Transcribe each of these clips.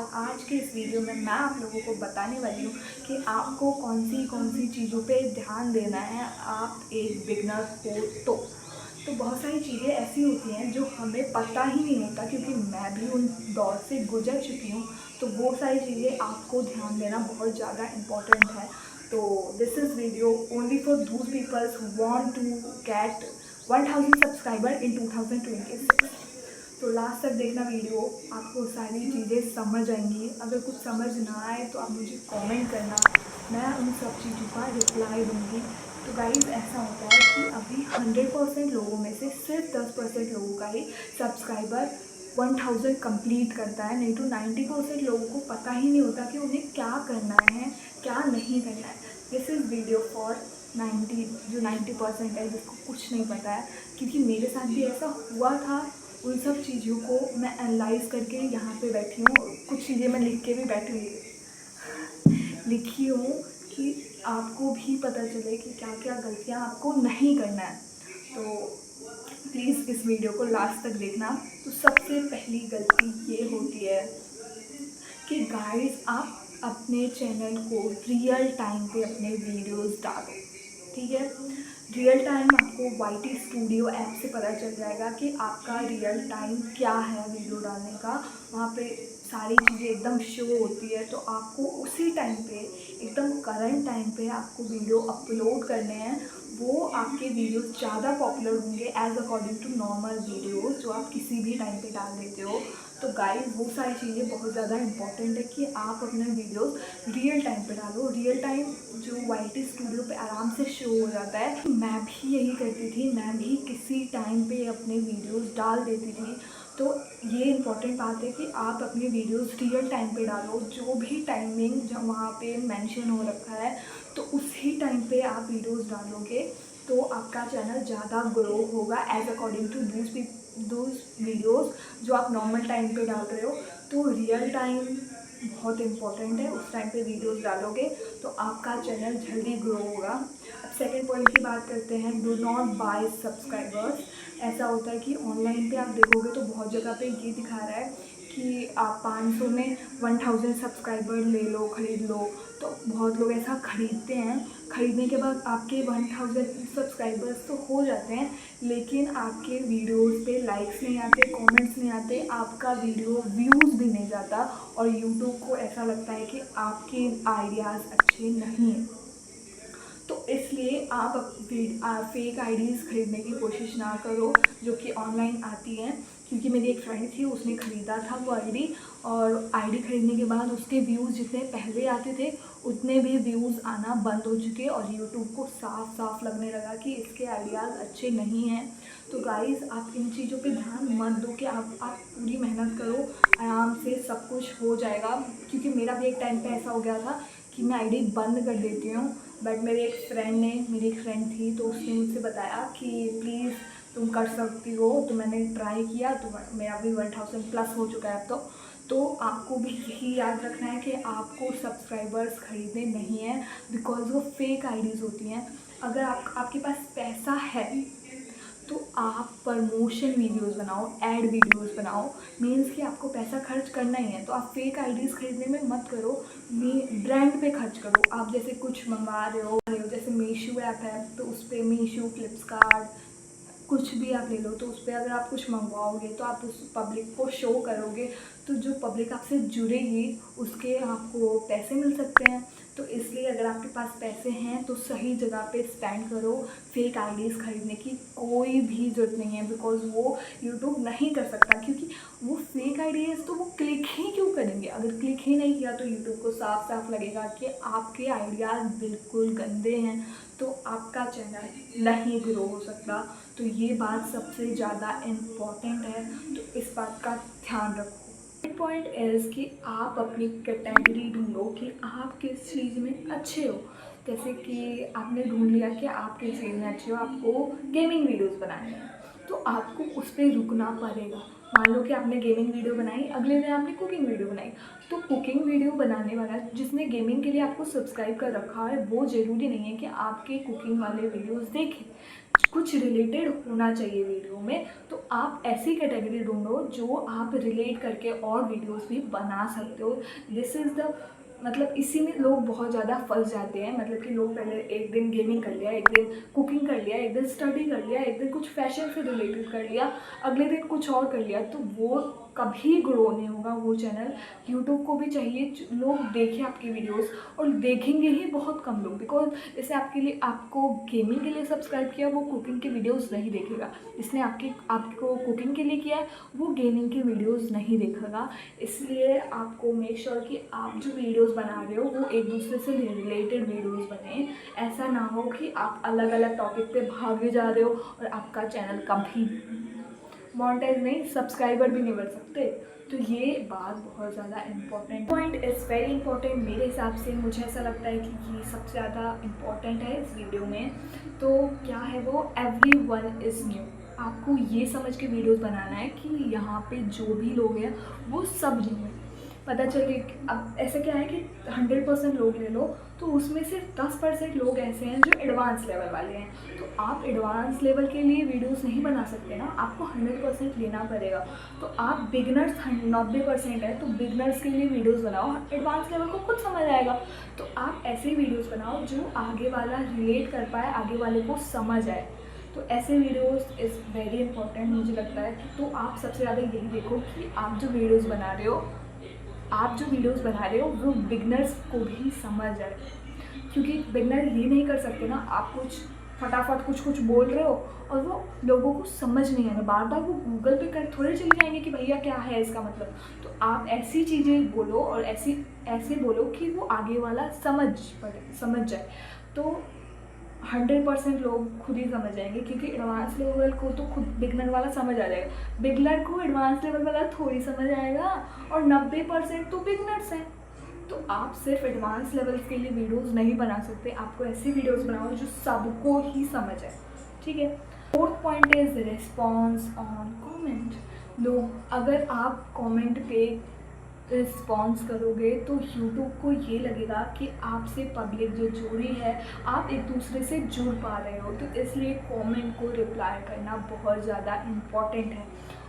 और आज के इस वीडियो में मैं आप लोगों को बताने वाली हूँ कि आपको कौन सी चीज़ों पे ध्यान देना है आप एक बिगनर हो तो बहुत सारी चीज़ें ऐसी होती हैं जो हमें पता ही नहीं होता, क्योंकि मैं भी उन दौर से गुजर चुकी हूँ। तो वो सारी चीज़ें आपको ध्यान देना बहुत ज़्यादा इम्पोर्टेंट है। तो this is video only for those peoples who want to get 1000 subscriber in 2026। तो लास्ट तक देखना वीडियो, आपको सारी चीज़ें समझ आएंगी। अगर कुछ समझ ना आए तो आप मुझे कमेंट करना, मैं उन सब चीज़ों का रिप्लाई दूँगी। तो गाइस ऐसा होता है कि अभी 100% लोगों में से सिर्फ 10% लोगों का ही सब्सक्राइबर 1000 कंप्लीट करता है, नहीं तो 90% लोगों को पता ही नहीं होता कि उन्हें क्या करना है क्या नहीं करना है। दिस इज़ वीडियो फॉर 90% है जिसको कुछ नहीं पता है, क्योंकि मेरे साथ भी ऐसा हुआ था। उन सब चीज़ों को मैं एनालाइज़ करके यहाँ पे बैठी हूँ, कुछ चीज़ें मैं लिख के भी लिखी हूँ कि आपको भी पता चले कि क्या क्या गलतियाँ आपको नहीं करना है। तो प्लीज़ इस वीडियो को लास्ट तक देखना। तो सबसे पहली गलती ये होती है कि गाइस आप अपने चैनल को रियल टाइम पे अपने वीडियोस डालो, ठीक है। रियल टाइम आपको YT स्टूडियो ऐप से पता चल जाएगा कि आपका रियल टाइम क्या है वीडियो डालने का। वहाँ पे सारी चीज़ें एकदम शो होती है, तो आपको उसी टाइम पे एकदम करंट टाइम पे आपको वीडियो अपलोड करने हैं। वो आपके वीडियो ज़्यादा पॉपुलर होंगे as according to normal videos जो आप किसी भी टाइम पे डाल देते हो। तो गाइस वो सारी चीज़ें बहुत ज़्यादा इंपॉर्टेंट है कि आप अपने वीडियोस रियल टाइम पे डालो। रियल टाइम जो YT स्टूडियो पे आराम से शो हो जाता है, मैं भी यही करती थी, मैं भी किसी टाइम पे अपने वीडियोस डाल देती थी। तो ये इम्पॉर्टेंट बात है कि आप अपने वीडियोस रियल टाइम पे डालो, जो भी टाइमिंग जब वहाँ पे मेंशन हो रखा है तो उसी टाइम पे आप वीडियोस डालोगे तो आपका चैनल ज़्यादा ग्रो होगा एज अकॉर्डिंग टू दूस वीडियोस जो आप नॉर्मल टाइम पे डाल रहे हो। तो रियल टाइम बहुत इम्पॉर्टेंट है, उस टाइम पे वीडियोस डालोगे तो आपका चैनल जल्दी ग्रो होगा। अब सेकंड पॉइंट की बात करते हैं, डू नॉट बाय सब्सक्राइबर्स। ऐसा होता है कि ऑनलाइन पे आप देखोगे तो बहुत जगह पे ये दिखा रहा है कि आप 500 में 1000 सब्सक्राइबर ले लो, खरीद लो। तो बहुत लोग ऐसा खरीदते हैं, खरीदने के बाद आपके 1000 सब्सक्राइबर्स तो हो जाते हैं, लेकिन आपके वीडियोस पे लाइक्स नहीं आते, कमेंट्स नहीं आते, आपका वीडियो व्यूज़ भी नहीं जाता और यूट्यूब को ऐसा लगता है कि आपके आइडियाज़ अच्छे नहीं हैं। तो इसलिए आप फेक आईडीज़ खरीदने की कोशिश ना करो जो कि ऑनलाइन आती हैं, क्योंकि मेरी एक फ्रेंड थी, उसने ख़रीदा था वो आईडी, और आईडी खरीदने के बाद उसके व्यूज़ जितने पहले आते थे उतने भी व्यूज़ आना बंद हो चुके और यूट्यूब को साफ साफ लगने लगा कि इसके आइडियाज़ अच्छे नहीं हैं। तो गाइज़ आप इन चीज़ों पे ध्यान मत दो कि आप पूरी मेहनत करो, आराम से सब कुछ हो जाएगा। क्योंकि मेरा भी एक टाइम पे ऐसा हो गया था कि मैं आईडी बंद कर देती हूँ, बट मेरी एक फ्रेंड थी तो उसने मुझसे बताया कि प्लीज़ तुम कर सकती हो। तो मैंने ट्राई किया, तो मेरा भी 1000 प्लस हो चुका है अब तो आपको भी यही याद रखना है कि आपको सब्सक्राइबर्स खरीदने नहीं हैं, बिकॉज़ वो फेक आईडीज़ होती हैं। अगर आपके पास पैसा है तो आप प्रमोशन वीडियोस बनाओ, ऐड वीडियोस बनाओ, मीन्स कि आपको पैसा खर्च करना ही है। तो आप फेक आईडीज़ खरीदने में मत करो, ब्रांड पे खर्च करो। आप जैसे कुछ मंगवा रहे हो, जैसे मीशो ऐप है तो उस पर मीशो, फ्लिपकार्ट, कुछ भी आप ले लो, तो उस पर अगर आप कुछ मंगवाओगे तो आप उस पब्लिक को शो करोगे, तो जो पब्लिक आपसे जुड़ेगी उसके आपको पैसे मिल सकते हैं। तो इसलिए अगर आपके पास पैसे हैं तो सही जगह पे स्पेंड करो। फेक आईडीज़ खरीदने की कोई भी ज़रूरत नहीं है, बिकॉज़ वो यूट्यूब नहीं कर सकता, क्योंकि वो फेक आईडीज़ तो वो क्लिक ही क्यों करेंगे। अगर क्लिक ही नहीं किया तो यूट्यूब को साफ साफ लगेगा कि आपके आइडियाज़ बिल्कुल गंदे हैं, तो आपका चैनल नहीं ग्रो हो सकता। तो ये बात सबसे ज़्यादा इम्पॉर्टेंट है, तो इस बात का ध्यान रखो। पॉइंट इज़ कि आप अपनी कैटेगरी ढूंढो कि आप किस चीज़ में अच्छे हो। जैसे कि आपने ढूंढ लिया कि आप किस चीज़ में अच्छे हो, आपको गेमिंग वीडियोस बनाने हैं, तो आपको उस पर रुकना पड़ेगा। मान लो कि आपने गेमिंग वीडियो बनाई, अगले दिन आपने कुकिंग वीडियो बनाई, तो कुकिंग वीडियो बनाने वाला जिसने गेमिंग के लिए आपको सब्सक्राइब कर रखा है वो ज़रूरी नहीं है कि आपके कुकिंग वाले वीडियोस देखें। कुछ रिलेटेड होना चाहिए वीडियो में, तो आप ऐसी कैटेगरी ढूंढो जो आप रिलेट करके और वीडियोस भी बना सकते हो। दिस इज़ द मतलब इसी में लोग बहुत ज़्यादा फंस जाते हैं। मतलब कि लोग पहले एक दिन गेमिंग कर लिया, एक दिन कुकिंग कर लिया, एक दिन स्टडी कर लिया, एक दिन कुछ फैशन से रिलेटेड कर लिया, अगले दिन कुछ और कर लिया, तो वो कभी ग्रो नहीं होगा वो चैनल। यूट्यूब को भी चाहिए लोग देखें आपकी वीडियोस, और देखेंगे ही बहुत कम लोग, बिकॉज इसने आपके लिए आपको गेमिंग के लिए सब्सक्राइब किया, वो कुकिंग की वीडियोस नहीं देखेगा। इसने आपको कुकिंग के लिए किया है, वो गेमिंग की वीडियोस नहीं देखेगा। इसलिए आपको मेक श्योर कि आप जो वीडियोस बना रहे हो वो एक दूसरे से रिलेटेड वीडियोस बने। ऐसा ना हो कि आप अलग अलग टॉपिक पे भागे जा रहे हो और आपका चैनल कभी मोनेटाइज नहीं, सब्सक्राइबर भी नहीं बढ़ सकते। तो ये बात बहुत ज़्यादा important point is very important मेरे हिसाब से। मुझे ऐसा लगता है कि ये सबसे ज़्यादा इम्पॉर्टेंट है इस वीडियो में। तो क्या है वो, एवरीवन इज़ न्यू। आपको ये समझ के वीडियोस बनाना है कि यहाँ पे जो भी लोग हैं वो सब न्यू है। पता चले अब ऐसा क्या है कि 100% लोग ले लो तो उसमें सिर्फ 10% लोग ऐसे हैं जो एडवांस लेवल वाले हैं। तो आप एडवांस लेवल के लिए वीडियोस नहीं बना सकते ना, आपको 100% लेना पड़ेगा। तो आप बिगनर्स 90% है तो बिगनर्स के लिए वीडियोस बनाओ, एडवांस लेवल को खुद समझ आएगा। तो आप ऐसे वीडियोस बनाओ जो आगे वाला रिलेट कर पाए, आगे वाले को समझ आए। तो ऐसे वीडियोस इज़ वेरी इंपॉर्टेंट मुझे लगता है। तो आप सबसे ज़्यादा यही देखो कि आप जो वीडियोस बना रहे हो वो बिगनर्स को भी समझ आए। क्योंकि बिगनर ये नहीं कर सकते ना, आप कुछ फटाफट कुछ बोल रहे हो और वो लोगों को समझ नहीं आएगा, बार बार वो गूगल पे कर थोड़े चले जाएंगे कि भैया क्या है इसका मतलब। तो आप ऐसी चीज़ें बोलो और ऐसे बोलो कि वो आगे वाला समझ जाए। तो 100% लोग खुद ही समझ जाएंगे, क्योंकि एडवांस लेवल को तो खुद बिगनर वाला समझ आ जाएगा, बिगनर को एडवांस लेवल वाला थोड़ी समझ आएगा, और 90% तो बिगनर्स हैं। तो आप सिर्फ एडवांस लेवल के लिए वीडियोस नहीं बना सकते, आपको ऐसी वीडियोस बनाओ जो सबको ही समझ आए, ठीक है। 4th point is response on comment. लोग अगर आप कमेंट पे रिस्पॉन्स करोगे तो यूट्यूब को ये लगेगा कि आपसे पब्लिक जो जुड़ी है, आप एक दूसरे से जुड़ पा रहे हो। तो इसलिए कमेंट को रिप्लाई करना बहुत ज़्यादा इम्पॉर्टेंट है।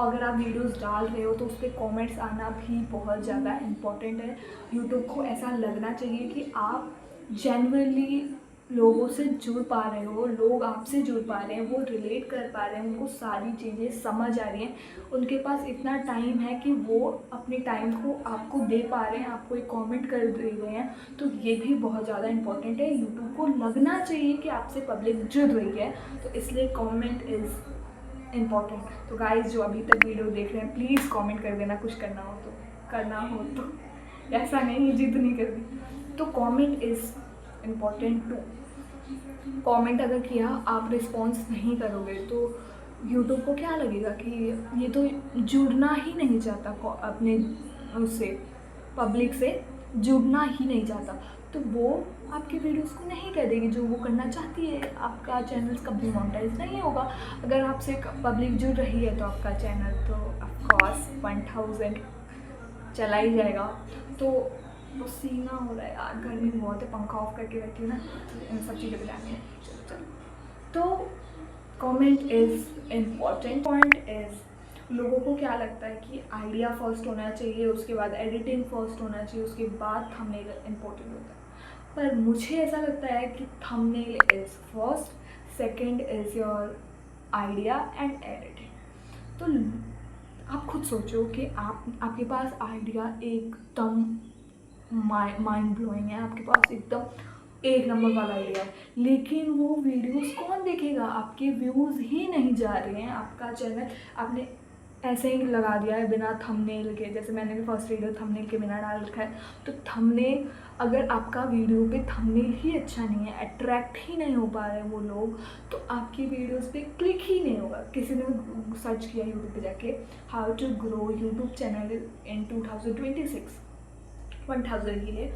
अगर आप वीडियोस डाल रहे हो तो उस पर कॉमेंट्स आना भी बहुत ज़्यादा इम्पॉर्टेंट है। यूट्यूब को ऐसा लगना चाहिए कि आप जेन्युइनली लोगों से जुड़ पा रहे हो, लोग आपसे जुड़ पा रहे हैं, वो रिलेट कर पा रहे हैं, उनको सारी चीज़ें समझ आ रही हैं, उनके पास इतना टाइम है कि वो अपने टाइम को आपको दे पा रहे हैं, आपको एक कमेंट कर दे रहे हैं। तो ये भी बहुत ज़्यादा इंपॉर्टेंट है। यूट्यूब को लगना चाहिए कि आपसे पब्लिक जुड़ रही है, तो इसलिए कमेंट इज़ इम्पॉर्टेंट। तो गाइस जो अभी तक वीडियो देख रहे हैं प्लीज़ कमेंट कर देना, कुछ करना हो तो ऐसा नहीं जिद नहीं करनी। तो comment is important too. Comment अगर किया, आप रिस्पॉन्स नहीं करोगे तो यूट्यूब को क्या लगेगा कि ये तो जुड़ना ही नहीं चाहता, अपने उससे पब्लिक से जुड़ना ही नहीं चाहता, तो वो आपकी वीडियोस को नहीं कह देगी जो वो करना चाहती है। आपका चैनल कभी मोनेटाइज नहीं होगा। अगर आपसे पब्लिक जुड़ रही है तो आपका चैनल तो ऑफकोर्स 1000 चला ही जाएगा। तो पसीना हो रहा है यार, गर्मी बहुत है, पंखा ऑफ करके बैठी हूँ ना, इन सब चीज़ें बतानी है। चलो तो comment is important. Point is लोगों को क्या लगता है कि आइडिया फर्स्ट होना चाहिए, उसके बाद एडिटिंग फर्स्ट होना चाहिए, उसके बाद थंबनेल इम्पोर्टेंट होता है। पर मुझे ऐसा लगता है कि thumbnail is first, second is your idea and editing. तो आप खुद सोचो कि आपके पास आइडिया एकदम माइंड ब्लोइंग है, आपके पास एकदम एक नंबर वाला आइडिया है, लेकिन वो वीडियोस कौन देखेगा, आपके व्यूज़ ही नहीं जा रहे हैं। आपका चैनल आपने ऐसे ही लगा दिया है बिना थंबनेल के, जैसे मैंने भी फर्स्ट वीडियो थंबनेल के बिना डाल रखा है। तो थंबनेल, अगर आपका वीडियो पे थंबनेल ही अच्छा नहीं है, अट्रैक्ट ही नहीं हो पा रहे वो लोग, तो आपकी वीडियोस पे क्लिक ही नहीं होगा। किसी ने सर्च किया यूट्यूब पे जाके how to grow YouTube channel in 2026 1000 के लिए,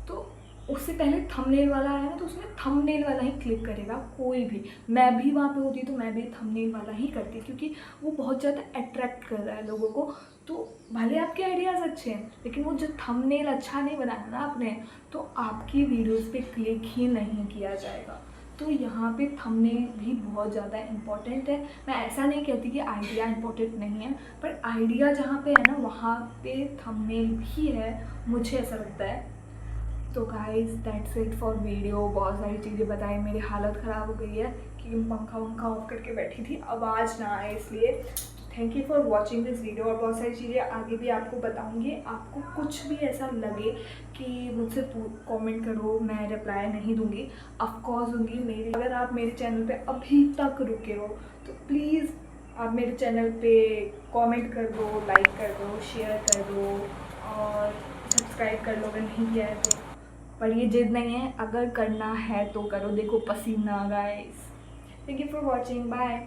तो उससे पहले थंबनेल वाला आया ना, तो उसमें थंबनेल वाला ही क्लिक करेगा कोई भी। मैं भी वहाँ पे होती तो मैं भी थंबनेल वाला ही करती, क्योंकि वो बहुत ज़्यादा अट्रैक्ट कर रहा है लोगों को। तो भले आपके आइडियाज़ अच्छे हैं, लेकिन वो जो थंबनेल अच्छा नहीं बनाया ना आपने, तो आपकी वीडियोज़ पे क्लिक ही नहीं किया जाएगा। तो यहाँ पे थंबनेल भी बहुत ज़्यादा इम्पॉर्टेंट है। मैं ऐसा नहीं कहती कि आइडिया इम्पॉर्टेंट नहीं है, पर आइडिया जहाँ पे है ना, वहाँ पे थंबनेल भी है, मुझे ऐसा लगता है। तो guys that's it for video. बहुत सारी चीज़ें बताई, मेरी हालत ख़राब हो गई है क्योंकि पंखा वंखा ऑफ करके बैठी थी, आवाज़ ना आए इसलिए। Thank you for watching this video. और बहुत सारी चीज़ें आगे भी आपको बताऊंगी। आपको कुछ भी ऐसा लगे कि मुझसे कमेंट करो, मैं रिप्लाई नहीं दूंगी, ऑफकोर्स दूंगी। मेरे अगर आप मेरे चैनल पे अभी तक रुके हो तो प्लीज़ आप मेरे चैनल पे कमेंट कर दो, लाइक कर दो, शेयर कर दो और सब्सक्राइब कर लो अगर नहीं किया है तो। पर ये जिद नहीं है, अगर करना है तो करो। देखो पसीना guys. Thank you for watching, bye.